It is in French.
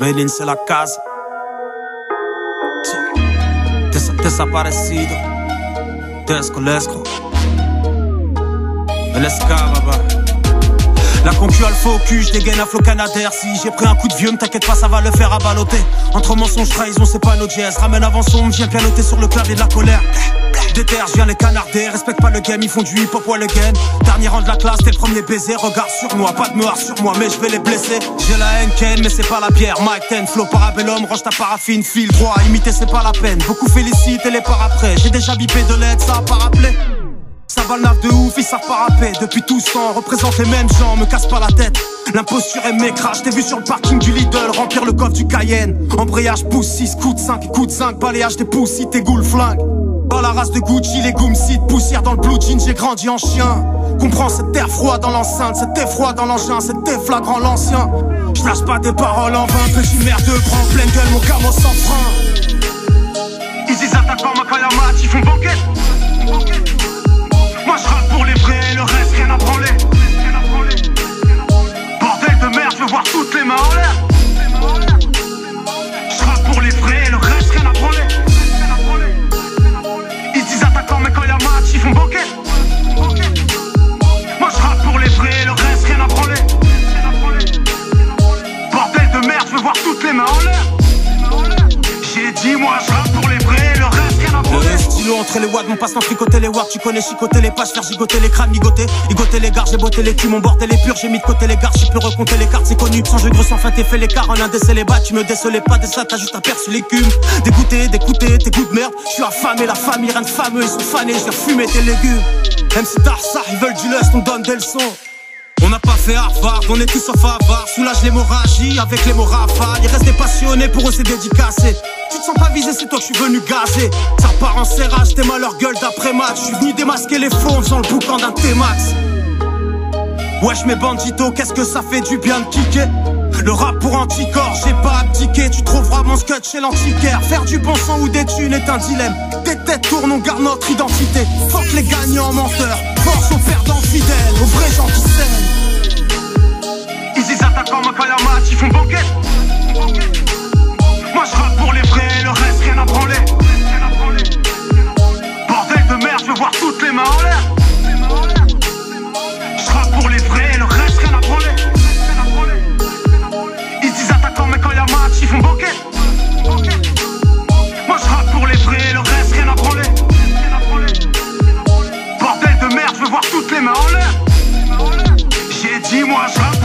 Medellín c'est la casa. Desaparecido. Descolesco. El escababa. La concu a le faux cul, je dégaine un flow canadair. Si j'ai pris un coup de vieux, ne t'inquiète pas, ça va le faire abaloter. Entre mensonges, trahison, c'est pas nos jazz. Ramène avant son, viens pianoter sur le clavier de la colère. Déterre, je viens les canarder, respecte pas le game, ils font du hip hop ou le game. Dernier rang de la classe, t'es le premier baiser, regarde sur moi, pas de meurs sur moi, mais je vais les blesser. J'ai la haine Ken, mais c'est pas la bière. Mike Ten, flow parabellum, range ta paraffine, file droit, imiter c'est pas la peine. Beaucoup félicitent et les part après. J'ai déjà bipé de l'aide, ça a pas rappelé. Ça va le naf de ouf, ils savent pas rapper. Depuis tout ce temps, représente les mêmes gens, me casse pas la tête. L'imposture est m'écrase, je t'ai vu sur le parking du Lidl, remplir le coffre du Cayenne. Embrayage pousse 6, coup de 5, coup de 5, balayage des pouces, si t'es goût flingue. Dans la race de Gucci, les goumsites, poussière dans le blue jean, j'ai grandi en chien. Comprends, cet air froid dans l'enceinte, cet effroi dans l'engin, c'était flagrant l'ancien. Je lâche pas des paroles en vain, petit merde, prends pleine gueule, mon camo sans frein. Ils disent attaquant ma Kayamat, ils font banquette. Moi je rappe pour les vrais, le reste rien à branler. Bordel de merde, je veux voir toutes les mains en l'air. Je rappe pour les vrais, le reste rien à branler. Ils disent attaquant mais quand il y a match, ils font banquette. Moi je rappe pour les vrais, le reste rien à branler. Bordel de merde, je veux voir toutes les mains en l'air. J'ai dit moi je rappe pour les vrais, le reste rien à branler. Stylo entre les watts, mon passe-temps fricoter les watts. Tu connais chicoter les pages, faire gigoter les crânes, ligoter. Ligoter les gares, j'ai botté les culs, mon bordel est pur. J'ai mis de côté les gares, j'ai pu recompter les cartes, c'est connu. Sans jeu de sans fin, t'es fait l'écart, en un décès les bas. Tu me décelais pas de ça, t'as juste aperçu l'écume. Dégoûté, d'écouter tes goûts de merde. Je suis affamé, la famille, rien de fameux, ils sont fanés, je viens fumer tes légumes. MC Tarsa, ils veulent du lust, on donne des leçons. On n'a pas fait Harvard, on est tous sauf avares. Soulage l'hémorragie avec les mots rafales. Ils restent des passionnés, pour eux c'est dédicacé. Tu te sens pas visé, c'est toi que je suis venu gazer. Ça part en serrage, t'es mal leur gueule d'après-match. Je suis venu démasquer les faux en faisant le boucan d'un T-Max. Wesh mes banditos, qu'est-ce que ça fait du bien de kicker. Le rap pour anticorps, j'ai pas abdiqué. Tu trouveras mon scotch chez l'antiquaire. Faire du bon sang ou des thunes est un dilemme. Des têtes tournent, on garde notre identité. Fuck les gagnants menteurs, force aux perdants fidèles, aux vrais gens qui saignent. Ils disent attaquant ma Kayamat, ils font banquette. Moi je rappe pour les vrais, le reste rien à branler. Bordel de merde, je veux voir toutes les mains en l'air. Je rappe pour les vrais, le reste rien à branler. Ils disent attaquant mais quand y'a match, ils font banquette. Moi je rappe pour les vrais, le reste rien à branler. Bordel de merde, je veux voir toutes les mains en l'air. J'ai dit moi je rappe